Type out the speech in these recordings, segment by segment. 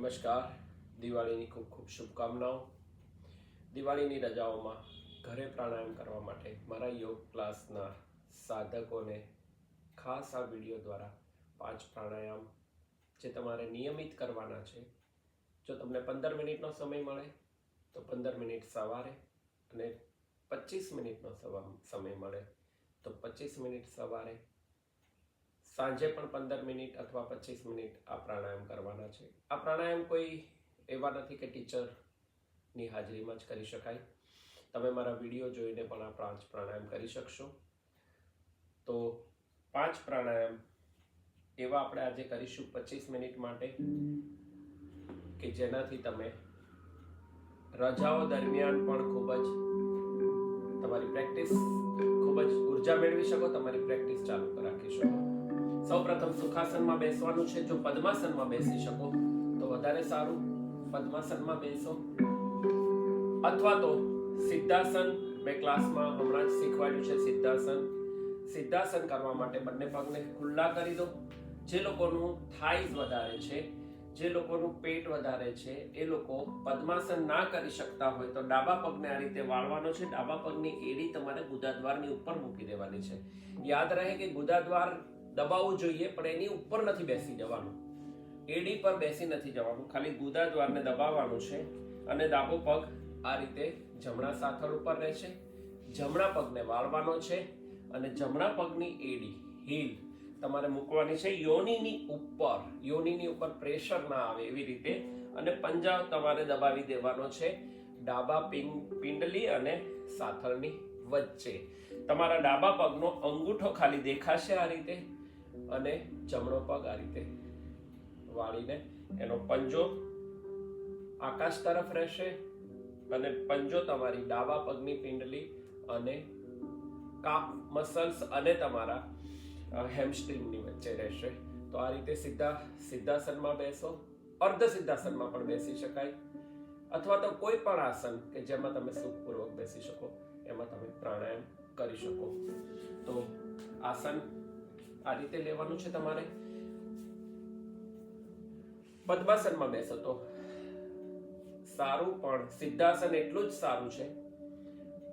નમસ્કાર. દિવાળીની ખૂબ ખૂબ શુભકામનાઓ. દિવાળીની રજાઓમાં ઘરે પ્રાણાયામ કરવા માટે મારા યોગ ક્લાસના સાધકોને ખાસ આ વિડીયો દ્વારા 5 પ્રાણાયામ જે તમારે નિયમિત કરવાના છે. જો તમને 15 મિનિટનો સમય મળે તો 15 મિનિટ સવારે અને 25 મિનિટનો સમય મળે તો 25 મિનિટ સવારે, સાંજે પણ 15 મિનિટ અથવા 25 મિનિટ આ પ્રાણાયામ કરવાના છે. આ પ્રાણાયામ કોઈ એવા નથી કે ટીચરની હાજરીમાં જ કરી શકાય. તમે મારા વિડીયો જોઈને પણ આ 5 પ્રાણાયામ કરી શકશો. તો 5 પ્રાણાયામ એવા આપણે આજે કરીશું 25 મિનિટ માટે કે જેનાથી તમે રજાઓ દરમિયાન પણ ખૂબ જ તમારી પ્રેક્ટિસ, ખૂબ જ ઉર્જા મેળવી શકો, તમારી પ્રેક્ટિસ ચાલુ રાખી શકો. સૌપ્રથમ સુખાસનમાં બેસવાનું છે. જો પદ્માસનમાં બેસી શકો તો વધારે સારું. પદ્માસનમાં બેસો અથવા તો સિદ્ધાસન. મેં ક્લાસમાં હમણાં જ શીખવાડ્યું છે સિદ્ધાસન. સિદ્ધાસન કરવા માટે બંને પગને ખુલ્લા કરી દો. જે લોકોનું થાઈઝ વધારે છે, જે લોકોનું પેટ વધારે છે, એ લોકો પદ્માસન ના કરી શકતા હોય તો ડાબા પગને આ રીતે વાળવાનો છે. ડાબા પગની એડી તમારે ગુદાદ્વારની ઉપર મૂકી દેવાની છે. યાદ રહે કે ગુદાદ્વાર દબાવવું જોઈએ પણ એની ઉપર નથી બેસી જવાનું, એડી પર બેસી નથી જવાનું, ખાલી ગુદાદ્વારને દબાવવાનું છે. અને ડાબો પગ આ રીતે જમણા સાથળ ઉપર રહેશે. જમણા પગને વાળવાનો છે અને જમણા પગની એડી, હીલ તમારે મૂકવાની છે યોનિની ઉપર. યોનિની ઉપર પ્રેશર ના આવે એવી રીતે. અને પંજા તમારે દબાવી દેવાનો છે ડાબા પિંડલી અને સાથળની વચ્ચે. તમારા ડાબા પગનો અંગૂઠો ખાલી દેખાશે આ રીતે અને જમણો પગ આ રીતે વાળીને એનો પંજો આકાશ તરફ રહેશે અને પંજો તમારી ડાબા પગની પિંડલી અને કાફ મસલ્સ અને તમારા હેમસ્ટ્રિંગની વચ્ચે રહેશે. તો આ રીતે સિદ્ધાસનમાં બેસો. અર્ધ સિદ્ધાસનમાં પણ બેસી શકાય અથવા તો કોઈ પણ આસન કે જેમાં તમે સુખપૂર્વક બેસી શકો એમાં તમે પ્રાણાયામ કરી શકો. તો આસન આ રીતે લેવાનું છે તમારે. પદ્માસનમાં બેસો તો સારું, પણ સિદ્ધાસન એટલું જ સારું છે.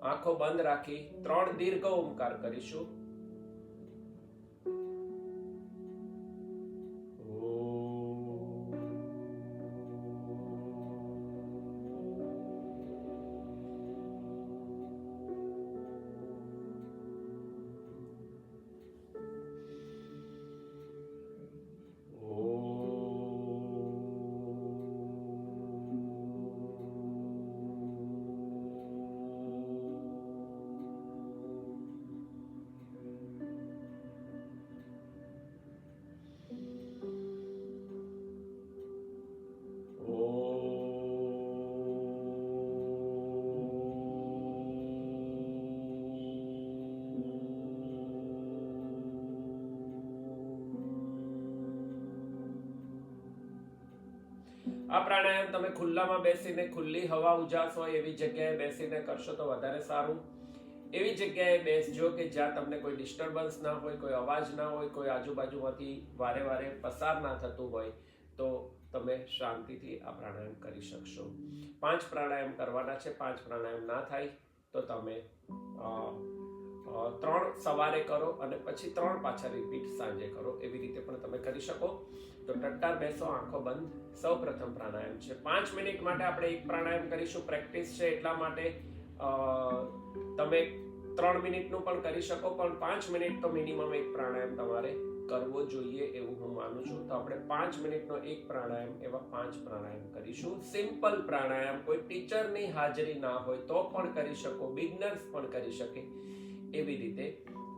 આંખો બંધ રાખી 3 દીર્ઘ ઓમકાર કરીશું. આ પ્રાણાયામ તમે ખુલ્લામાં બેસીને, ખુલ્લી હવા ઉજાસ હોય એવી જગ્યાએ બેસીને કરશો તો વધારે સારું. એવી જગ્યાએ બેસજો કે જ્યાં તમને કોઈ ડિસ્ટર્બન્સ ના હોય, કોઈ અવાજ ના હોય, કોઈ આજુબાજુમાંથી વારે વારે પસાર ના થતું હોય, તો તમે શાંતિથી આ પ્રાણાયામ કરી શકશો. 5 પ્રાણાયામ કરવાના છે. 5 પ્રાણાયામ ના થાય તો તમે 3 સવારે કરો અને પછી 3 પાછા રિપીટ સાંજે કરો. એવી રીતે પણ તમે કરી શકો. તો ટટ્ટાર બેસો, આંખો બંધ. સૌ પ્રથમ પ્રાણાયામ છે 5 મિનિટ માટે આપણે એક પ્રાણાયામ કરીશું. પ્રેક્ટિસ છે એટલા માટે તમે 3 મિનિટનું પણ કરી શકો, પણ 5 મિનિટ તો મિનિમમ એક પ્રાણાયામ તમારે કરવો જોઈએ એવું હું માનું છું. તો આપણે 5 મિનિટનો એક પ્રાણાયામ, એવા 5 પ્રાણાયામ કરીશું. સિમ્પલ પ્રાણાયામ, કોઈ ટીચરની હાજરી ના હોય તો પણ કરી શકો, બિગનર્સ પણ કરી શકે એવી રીતે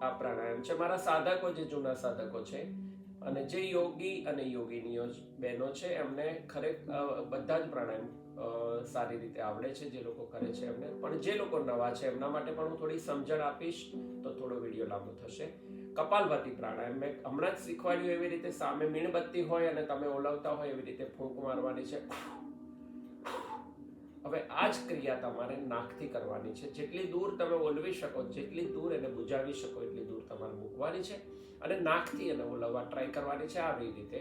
આ પ્રાણાયામ છે. મારા સાધકો, જે જૂના સાધકો છે અને જે યોગી અને યોગીનીઓ બહેનો છે, એમને ખરેખર બધા જ પ્રાણાયામ સારી રીતે આવડે છે. જે લોકો કરે છે એમને પણ, જે લોકો નવા છે એમના માટે પણ હું થોડી સમજણ આપીશ તો થોડો વિડીયો લાંબો થશે. કપાલભાતી પ્રાણાયામ મેં હમણાં જ શીખવાડ્યું એવી રીતે. સામે મીણબત્તી હોય અને તમે ઓલવતા હોય એવી રીતે ફૂંક મારવાની છે. હવે આ જ ક્રિયા તમારે નાકથી કરવાની છે. જેટલી દૂર તમે ઓલવી શકો, જેટલી દૂર એને બુજાવી શકો એટલી દૂર તમારે મૂકવાની છે અને નાકથી એને ઓલવવા ટ્રાય કરવાની છે. આવી રીતે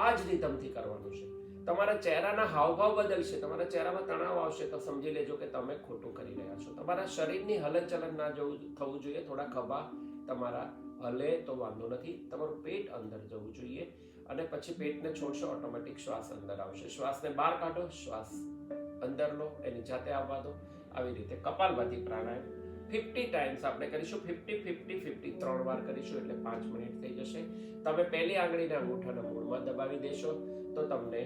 આ જ રિધમથી કરવાનું છે. તમારા ચહેરાના હાવભાવ બદલશે, તમારા ચહેરામાં તણાવ આવશે તો સમજી લેજો કે તમે ખોટું કરી રહ્યા છો. તમારા શરીરની હલનચલન ના થવું જોઈએ. થોડા ખભા તમારા હલે તો વાંધો નથી. તમારું પેટ અંદર જવું જોઈએ અને પછી પેટને છોડશો, ઓટોમેટિક શ્વાસ અંદર આવશે. શ્વાસને બહાર કાઢો, શ્વાસ અંદર લો, એની જાતે આવવા દો. આવી રીતે કપાલભાતી પ્રાણાયામ 50 ટાઈમ્સ આપણે કરીશું. 50 3 વાર કરીશું એટલે 5 મિનિટ થઈ જશે. તમે પહેલી આંગળીને અંગૂઠાના મૂળમાં દબાવી દેશો તો તમને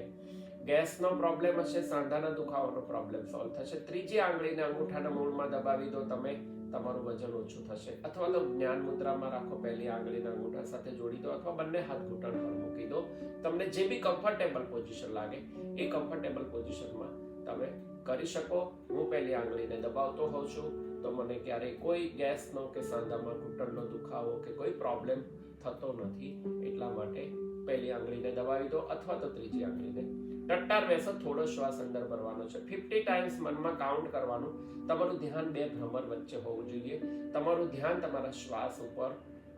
ગેસનો પ્રોબ્લેમ હશે, સાંધાના દુખાવાનો પ્રોબ્લેમ સોલ્વ થશે. ત્રીજી આંગળીને અંગૂઠાના મૂળમાં દબાવી દો તમે, તમારું વજન ઓછું થશે. અથવા તો જ્ઞાન મુદ્રામાં રાખો, પહેલી આંગળીના અંગૂઠા સાથે જોડી દો અથવા બંને હાથ ઘૂંટણ પર મૂકી દો. તમને જે બી કમ્ફર્ટેબલ પોઝિશન લાગે એ કમ્ફર્ટેબલ પોઝિશનમાં તમે કરી શકો. હું પહેલી આંગળીને દબાવતો હોઉં છું તો મને ક્યારેય કોઈ ગેસનો કે સાંધામાં ઘૂંટણનો દુખાવો કે કોઈ પ્રોબ્લેમ થતો નથી. એટલા માટે પહેલી આંગળીને દબાવી દો અથવા તો ત્રીજી આંગળીને. ટટ્ટાર બેસો, થોડો શ્વાસ અંદર ભરવાનો છે. 50 ટાઈમ્સ મનમાં કાઉન્ટ કરવાનું. તમારું ધ્યાન બે ભ્રમર વચ્ચે હોવું જોઈએ. તમારું ધ્યાન તમારા શ્વાસ ઉપર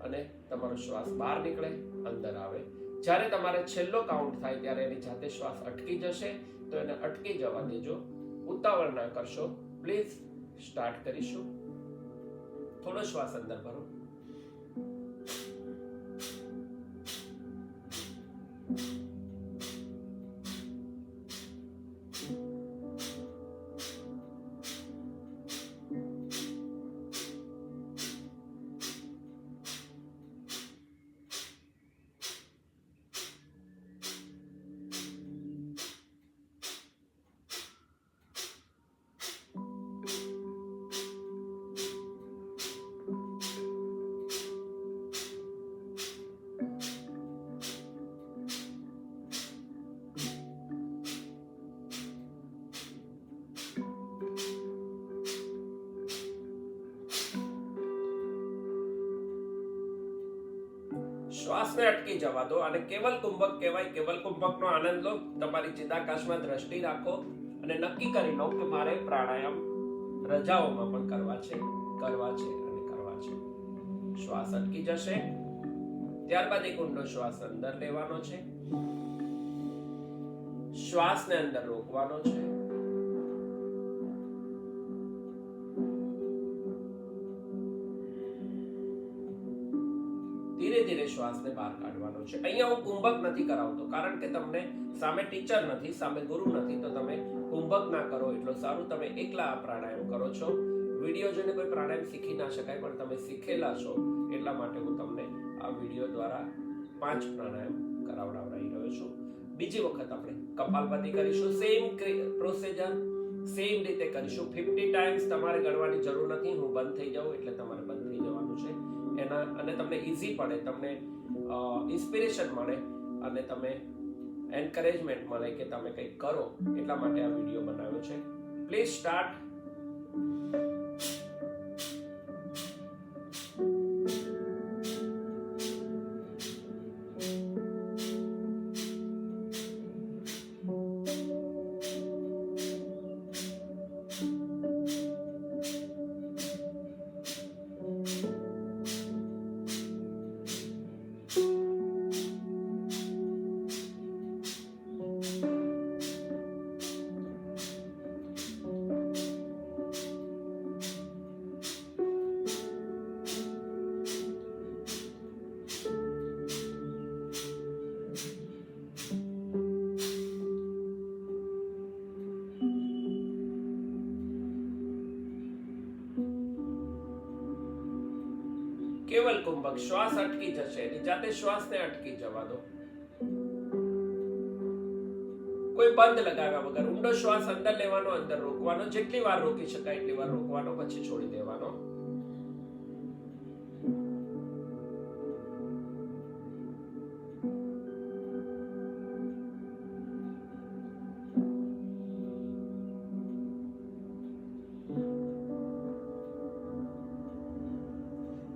અને તમારો શ્વાસ બહાર નીકળે, અંદર આવે. જ્યારે તમારે છેલ્લો કાઉન્ટ થાય ત્યારે એની જાતે શ્વાસ અટકી જશે તો એને અટકી જવા દેજો. ઉતાવળ ના કરશો પ્લીઝ. સ્ટાર્ટ કરીશું. થોડો શ્વાસ અંદર ભરો. શ્વાસને અટકી જવા દો અને કેવલ કુંભક કહેવાય. કેવલ કુંભકનો આનંદ લો. તમારી ચિદાકાશમાં દ્રષ્ટિ રાખો અને નક્કી કરી લો કે મારે પ્રાણાયામ રજાઓમાં પણ કરવા છે અને કરવા છે. શ્વાસ અટકી જશે. ત્યારબાદ એક ઊંડો શ્વાસ અંદર લેવાનો છે. શ્વાસને અંદર રોકવાનો છે. ધીરે ધીરે શ્વાસને બહાર કાઢવાનો છે. અહીંયા હું કુંભક નથી કરાવતો કારણ કે તમને સામે ટીચર નથી, સામે ગુરુ નથી, તો તમે કુંભક ના કરો એટલું સારું. તમે એકલા આ પ્રાણાયામ કરો છો. વિડીયો જોઈને કોઈ પ્રાણાયામ શીખી ના શકાય, પણ તમે શીખેલા છો એટલા માટે હું તમને આ વિડીયો દ્વારા 5 પ્રાણાયામ કરાવડાવી રહ્યો છું. બીજી વખત આપણે કપાલભાતી કરીશું. સેમ પ્રોસિજર સેમ રીતે કરીશું. 50 ટાઈમ્સ તમારે ગણવાની જરૂર નથી. હું બંધ થઈ જાઉં એટલે તમારે બંધ થઈ જવાનું છે. અને તમને ઈઝી પડે, તમને ઇન્સ્પિરેશન મળે અને તમે એન્કરેજમેન્ટ મળે કે તમે કંઈક કરો, એટલા માટે આ વિડીયો બનાવ્યો છે. Please start. કેવલ કુંભક. શ્વાસ અટકી જશે, એની જાતે શ્વાસને અટકી જવા દો. કોઈ બંધ લગાવ્યા વગર ઊંડો શ્વાસ અંદર લેવાનો, અંદર રોકવાનો. જેટલી વાર રોકી શકાય એટલી વાર રોકવાનો, પછી છોડી દેવાનો.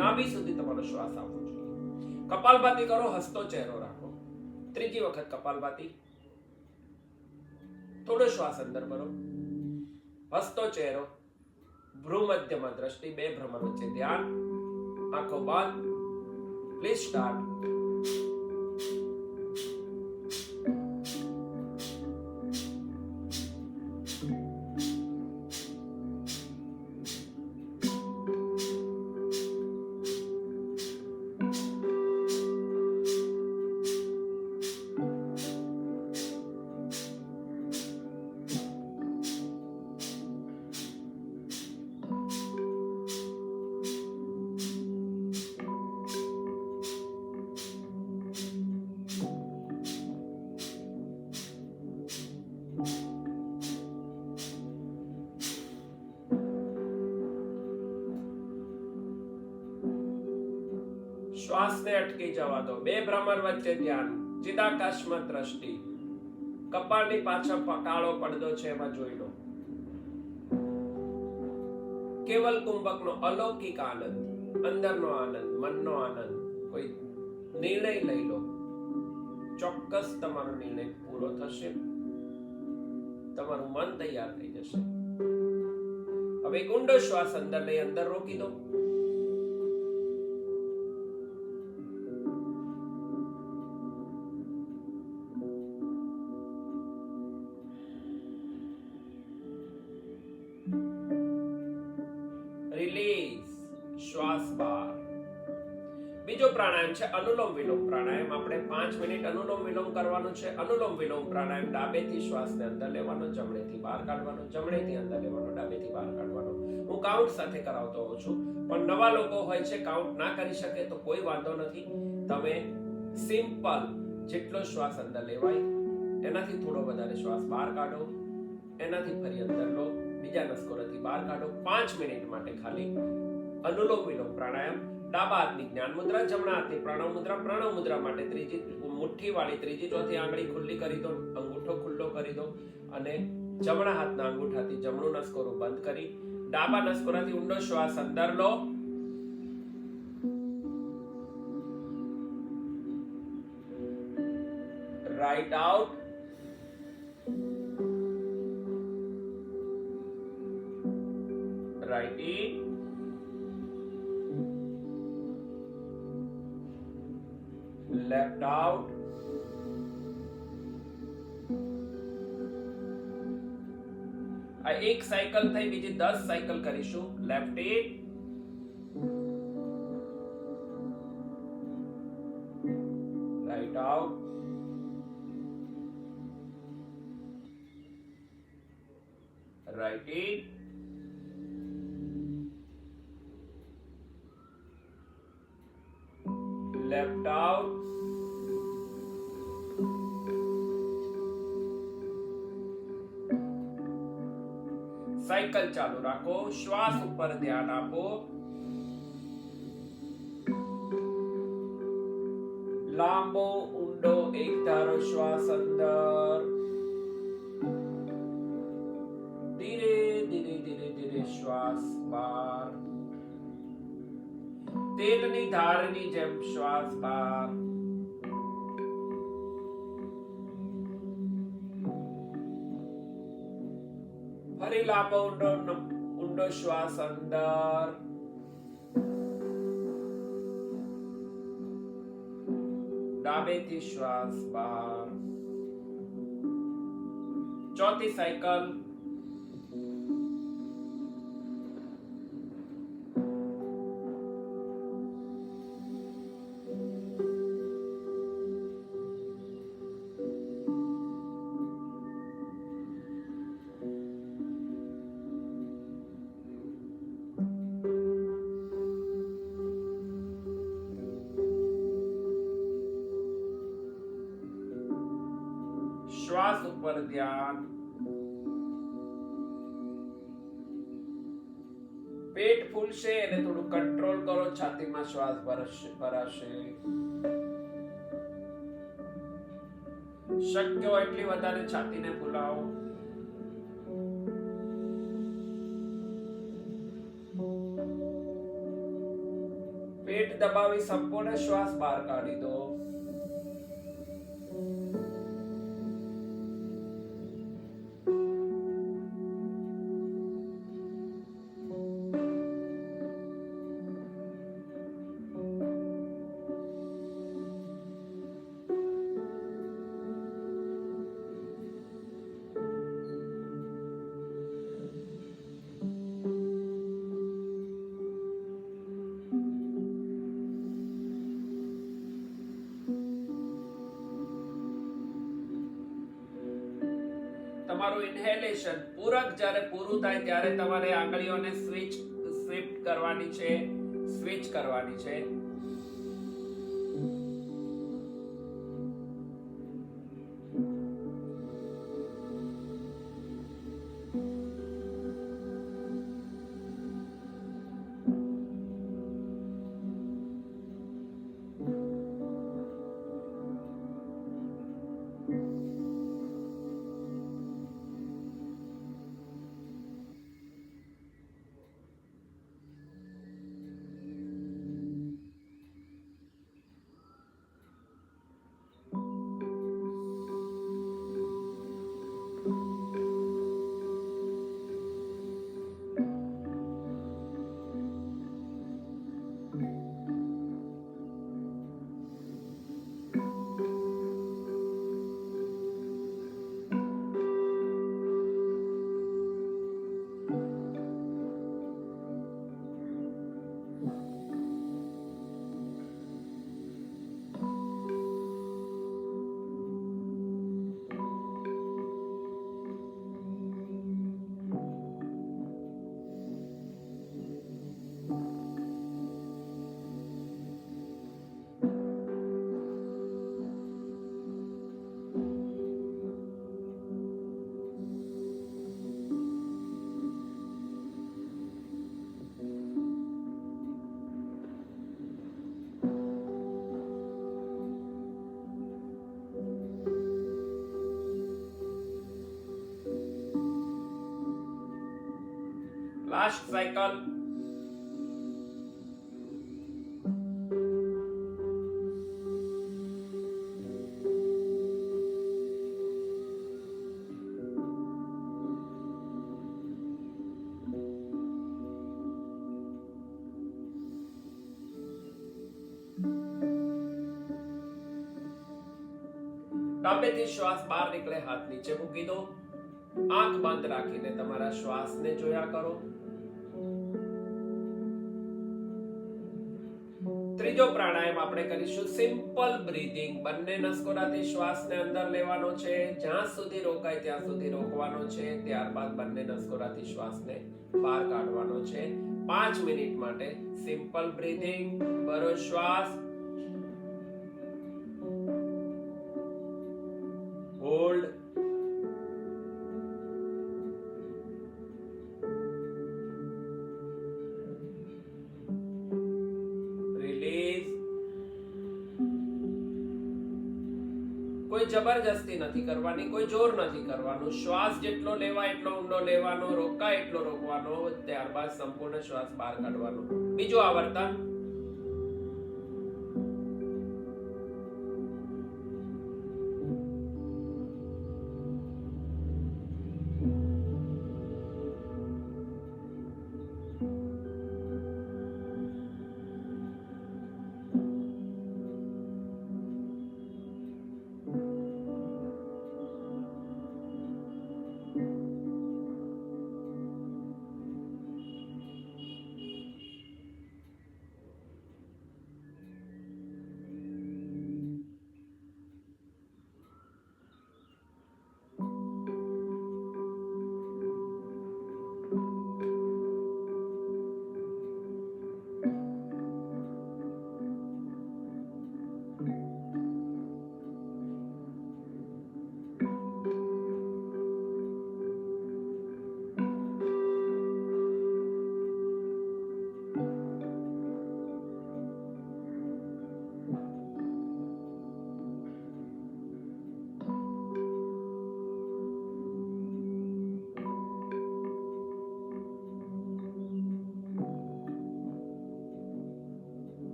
નાભી સુધી તમારો શ્વાસ આવવો જોઈએ. કપાલભાતી કરો, હસતો ચહેરો રાખો. ત્રીજી વખત કપાલભાતી. થોડો શ્વાસ અંદર ભરો, હસતો ચહેરો, ભ્રુ મધ્યમાં દ્રષ્ટિ, બે ભ્રમર વચ્ચે ધ્યાન, આંખો બંધ. Please start. શ્વાસને અટકી જવા દો. બે ભ્રમર વચ્ચે ધ્યાન, ચિદાકાશમાં દ્રષ્ટિ. કપાળની પાછળ કાળો પડદો છે એમાં જોઈ લો. કેવલ કુંભકનો અલૌકિક આનંદ, અંદરનો આનંદ, મનનો આનંદ. કોઈ નિર્ણય લઈ લો, ચોક્કસ તમારો નિર્ણય પૂરો થશે, તમારું મન તૈયાર થઈ જશે. હવે એક ઊંડો શ્વાસ અંદર લઈ અંદર રોકી દો. રિલીઝ, શ્વાસ બહાર. બીજો પ્રાણાયામ છે અનુલોમ વિલોમ પ્રાણાયામ. આપણે 5 મિનિટ અનુલોમ વિલોમ કરવાનું છે. અનુલોમ વિલોમ પ્રાણાયામ, ડાબેથી શ્વાસને અંદર લેવાનો, જમણેથી બહાર કાઢવાનો, જમણેથી અંદર લેવાનો, ડાબેથી બહાર કાઢવાનો. હું કાઉન્ટ સાથે કરાવતો હોઉં છું, પણ નવા લોકો હોય છે, કાઉન્ટ ના કરી શકે તો કોઈ વાંધો નથી. તમે સિમ્પલ જેટલો શ્વાસ અંદર લેવાય એનાથી થોડો વધારે શ્વાસ બહાર કાઢો, એનાથી ફરી અંદર લો, બીજા નસકોરાથી બહાર કાઢો. 5 મિનિટ માટે ખાલી અનુલોમ વિલોમ પ્રાણાયામ. ડાબા હાથની જ્ઞાન મુદ્રા, જમણા હાથની પ્રણવ મુદ્રા. પ્રણવ મુદ્રા માટે ત્રીજી મુઠ્ઠી વાળી ત્રીજી ચોથી આંગળી ખુલ્લી કરી દો, અંગૂઠો ખુલ્લો કરી દો અને જમણા હાથના અંગૂઠાથી જમણું નસકોરું બંધ કરી ડાબા નસકોરાથી ઊંડો શ્વાસ અંદર લો. Right out. Right in. Left out. આ એક સાયકલ થઈ, બીજી 10 સાયકલ કરીશું. Left in. Right out. Right in. Left out. Cycle ચાલુ રાખો. શ્વાસ ઉપર ધ્યાન આપો. લાંબો ઊંડો એક ધારો શ્વાસ અંદર. ધીરે ધીરે ધીરે ધીરે શ્વાસ બહાર. તેલની ધારની જેમ શ્વાસ બહાર. ફરી લાંબો ઊંડો શ્વાસ અંદર. ડાબેથી શ્વાસ બહાર. ચોથી સાયકલ. શ્વાસ ઉપર ધ્યાન. પેટ ફૂલશે અને થોડું કંટ્રોલ કરો. છાતીમાં શ્વાસ ભરાશે. શક્ય હોય એટલી વધારે છાતીને ફૂલાવો. પેટ દબાવી સંપૂર્ણ શ્વાસ બહાર કાઢી દો. તમારું ઇન્હેલેશન પૂરક જ્યારે પૂરું થાય ત્યારે તમારે આંગળીઓને સ્વિફ્ટ કરવાની છે, સ્વિચ કરવાની છે. Last cycle. ડાબેથી શ્વાસ બહાર નીકળે, હાથ નીચે મૂકી દો. આંખ બંધ રાખીને તમારા શ્વાસને જોયા કરો. ત્રીજો પ્રાણાયામ આપણે કરીશું સિમ્પલ બ્રીથિંગ. બંને નસકોરાથી શ્વાસને અંદર લેવાનો છે, જ્યાં સુધી રોકાય ત્યાં સુધી રોકવાનો છે, ત્યારબાદ બંને નસકોરાથી શ્વાસને બહાર કાઢવાનો છે. 5 મિનિટ માટે સિમ્પલ બ્રીથિંગ. ભરો શ્વાસ, હોલ્ડ, રિલીઝ. કોઈ જબરજસ્તી નથી કરવાની, કોઈ જોર નથી કરવાનું. શ્વાસ જેટલો લેવાય એટલો ઊંડો લેવાનો, રોકાય એટલો રોકવાનો, ત્યારબાદ સંપૂર્ણ શ્વાસ બહાર કાઢવાનો. બીજું આવર્તન.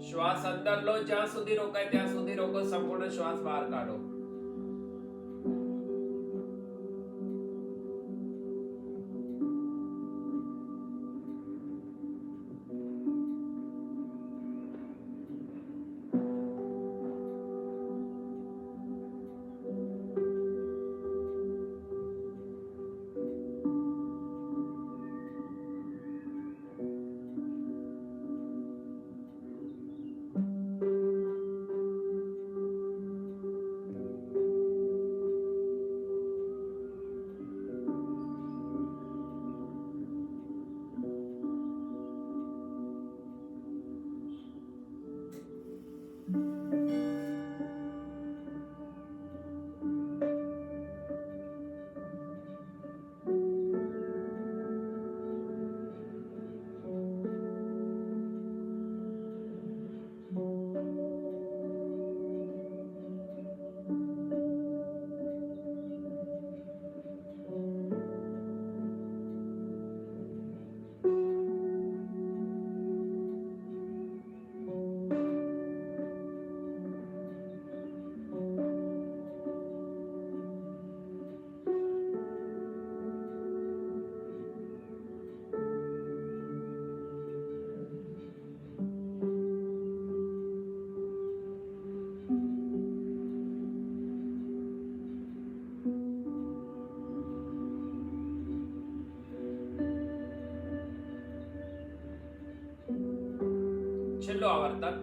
શ્વાસ અંદર લો, જ્યાં સુધી રોકાય ત્યાં સુધી રોકો, સંપૂર્ણ શ્વાસ બહાર કાઢો. છેલ્લો આવર્તન.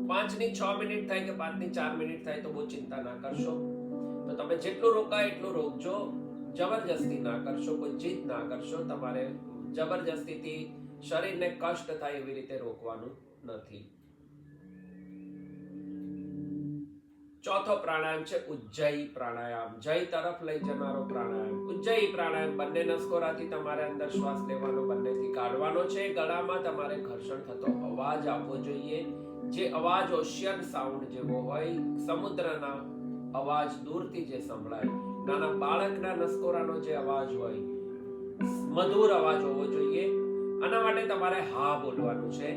પાંચની 6 મિનિટ થાય કે 5ની 4 મિનિટ થાય તો બહુ ચિંતા ના કરશો. તો તમે જેટલું રોકાય એટલું રોકજો, જબરજસ્તી ના કરશો, કોઈ જીદ ના કરશો. તમારે જબરજસ્તીથી શરીરને કષ્ટ થાય એવી રીતે રોકવાનું નથી. ચોથો પ્રાણાયામ છે ઉજ્જયી પ્રાણાયામ, જય તરફ લઈ જનારો પ્રાણાયામ. ઉજ્જયી પ્રાણાયામ બંને નસકોરાથી તમારે અંદર શ્વાસ લેવાનો, બંનેથી કાઢવાનો છે. ગળામાં તમારે ઘર્ષણ થતો અવાજ આવવો જોઈએ, જે અવાજ ઓશિયન સાઉન્ડ જેવો હોય, સમુદ્રના અવાજ દૂરથી જે સંભળાય, નાના બાળકના નસકોરાનો જે અવાજ હોય, મધુર અવાજ હોવો જોઈએ. આના માટે તમારે હા બોલવાનું છે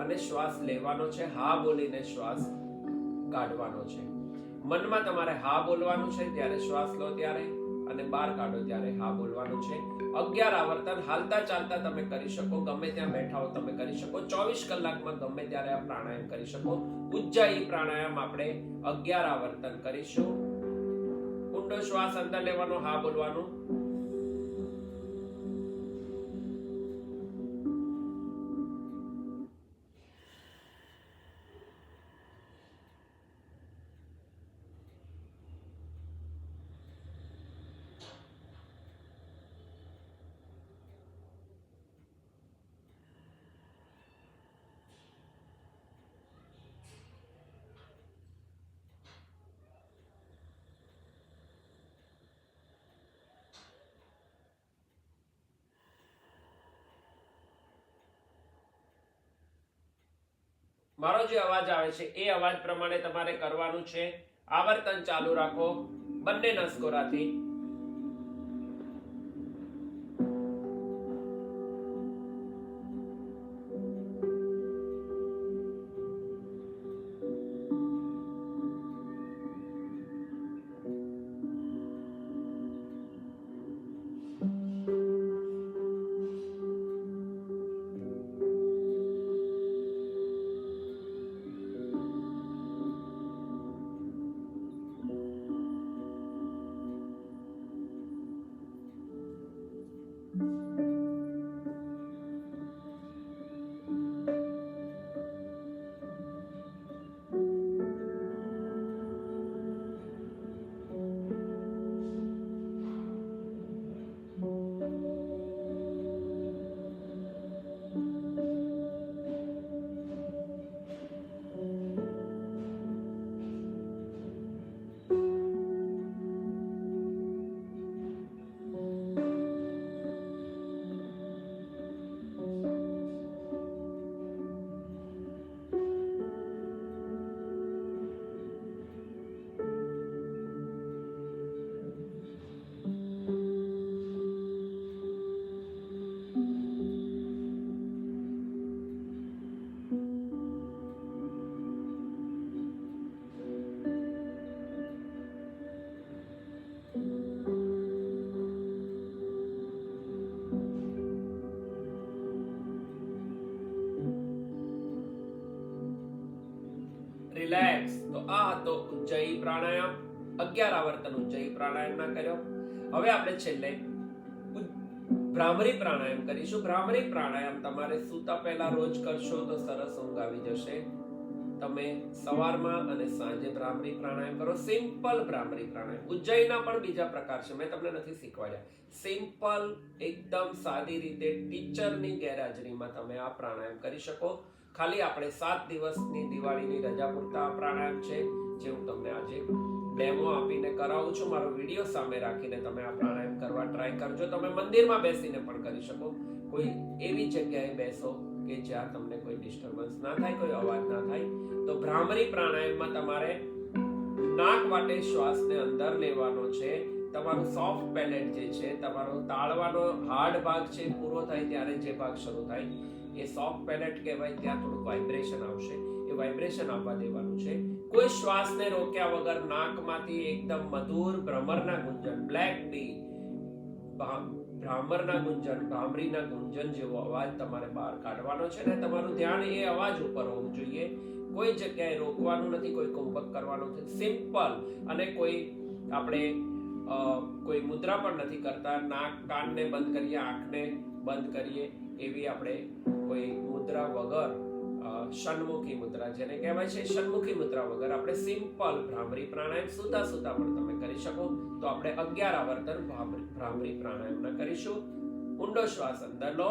અને શ્વાસ લેવાનો છે. હા બોલીને શ્વાસ કાઢવાનો છે. મનમાં તમારે હા બોલવાનું છે ત્યારે શ્વાસ લો ત્યારે, અને બહાર કાઢો ત્યારે હા બોલવાનું છે. 11 આવર્તન હાલતા ચાલતા તમે કરી શકો, ગમે ત્યાં બેઠા હો તમે કરી શકો, 24 કલાકમાં ગમે ત્યારે આ પ્રાણાયામ કરી શકો. ઉજ્જયી પ્રાણાયામ આપણે 11 આવર્તન કરીશું. ઊંડો શ્વાસ અંદર લેવાનો, હા બોલવાનું. મારો જે અવાજ આવે છે એ અવાજ પ્રમાણે તમારે કરવાનું છે. આવર્તન ચાલુ રાખો બંને નસકોરાથી. રિલેક્સ. તો આ હતો ઉજ્જયી પ્રાણાયામ. 11 આવર્તન ઉજ્જયી પ્રાણાયામ ના કર્યો. હવે આપણે છેલ્લે ભ્રામરી પ્રાણાયામ કરીશું. ભ્રામરી પ્રાણાયામ તમારે સૂતા પહેલા રોજ કરશો તો સરસ ઊંઘ આવી જશે. તમે સવારમાં અને સાંજે ભ્રામરી પ્રાણાયામ કરો. સિમ્પલ ભ્રામરી પ્રાણાયામ. ઉજ્જયીના પણ બીજા પ્રકાર છે, મેં તમને નથી શીખવાડ્યા. સિમ્પલ એકદમ સાદી રીતે ટીચરની ગેરહાજરીમાં તમે આ પ્રાણાયામ કરી શકો. ખાલી આપણે 7 દિવસની દિવાળીની રજા પૂરતા આ પ્રાણાયામ છે, જે હું તમને આજે ડેમો આપીને કરાવું છું. મારો વિડીયો સામે રાખીને તમે આ પ્રાણાયામ કરવા ટ્રાય કરજો. તમે મંદિરમાં બેસીને પણ કરી શકો. કોઈ એવી જગ્યાએ બેસો કે જ્યાં તમને કોઈ ડિસ્ટર્બન્સ ના થાય, કોઈ અવાજ ના થાય. તો ભ્રામરી પ્રાણાયામમાં તમારે નાક વાટે શ્વાસને અંદર લેવાનો છે. તમારું સોફ્ટ પેલેટ જે છે, તમારો તાળવાનો હાર્ડ ભાગ છે, પૂરો થાય ત્યારે જે ભાગ શરૂ થાય એ સોફ્ટ પેલેટ કહેવાય. ત્યાં થોડું વાઇબ્રેશન આવશે, એ વાઇબ્રેશન આવવા દેવાનું છે. કોઈ શ્વાસને રોક્યા વગર નાકમાંથી એકદમ મધુર ભ્રમરના ગુંજન, બ્લેક બી, ભ્રામરના ગુંજન, ભામરીના ગુંજન જેવો અવાજ તમારે બહાર કાઢવાનો છે, ને તમારું ધ્યાન એ અવાજ ઉપર હોવું જોઈએ. કોઈ જગ્યાએ રોકવાનું નથી, કોઈ કુંભક કરવાનું નથી. સિમ્પલ. અને કોઈ આપણે કોઈ મુદ્રા પણ નથી કરતા. નાક કાનને બંધ કરીએ, આંખને બંધ કરીએ, એવી આપણે કોઈ મુદ્રા વગર, ષણમુખી મુદ્રા જેને કહેવાય છે, ષણમુખી મુદ્રા વગર આપણે સિમ્પલ ભ્રામરી પ્રાણાયામ સુતા સુતા પણ તમે કરી શકો. તો આપણે 11 આવર્તન ભ્રામરી પ્રાણાયામના કરીશું. ઊંડો શ્વાસ અંદર લો.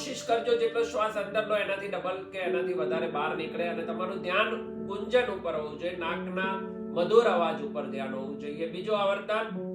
કોશિશ કરજો જેટલો શ્વાસ અંદર લો એનાથી ડબલ કે એનાથી વધારે બહાર નીકળે, અને તમારું ધ્યાન ગુંજન ઉપર હોવું જોઈએ, નાકના મધુર અવાજ ઉપર ધ્યાન હોવું જોઈએ. બીજો આવર્તન.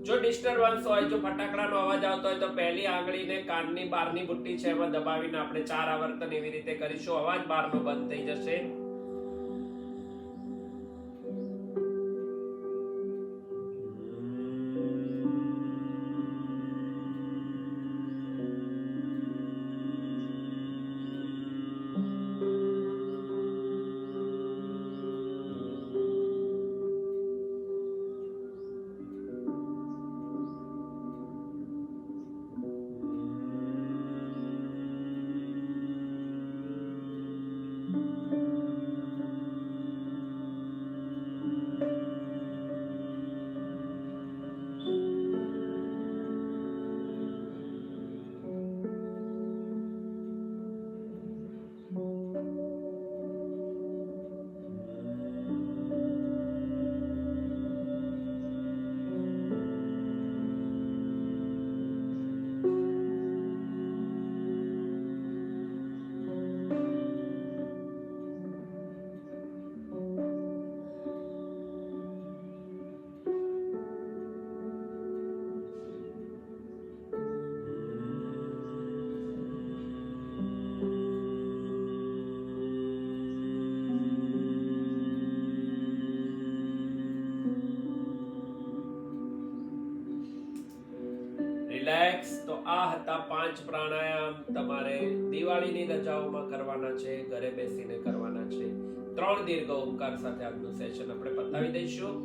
જો ડિસ્ટર્બન્સ હોય, જો ફટાકડાનો અવાજ આવતો હોય તો પહેલી આંગળીને કાનની બહારની બુટ્ટી છે એમાં દબાવીને આપણે 4 આવર્તન એવી રીતે કરીશું. અવાજ બહારનો બંધ થઈ જશે. રિલેક્સ. તો આ હતા 5 પ્રાણાયામ. તમારે દિવાળીની રજાઓમાં કરવાના છે, ઘરે બેસીને કરવાના છે. 3 દીર્ઘ ઓમકાર સાથે આજનું સેશન આપણે પતાવી દઈશું.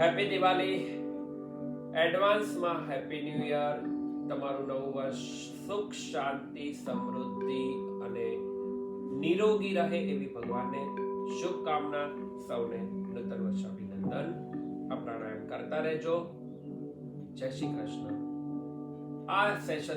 હેપી દિવાળી, એડવાન્સમાં હેપી ન્યૂ યર. તમારું નવું વર્ષ સુખ શાંતિ સમૃદ્ધિ અને નિરોગી રહે એવી ભગવાનને શુભકામના. સૌને નૂતન વર્ષ અભિનંદન. આ પ્રાણાયામ કરતા રહેજો. જય શ્રી કૃષ્ણ. આ સેશન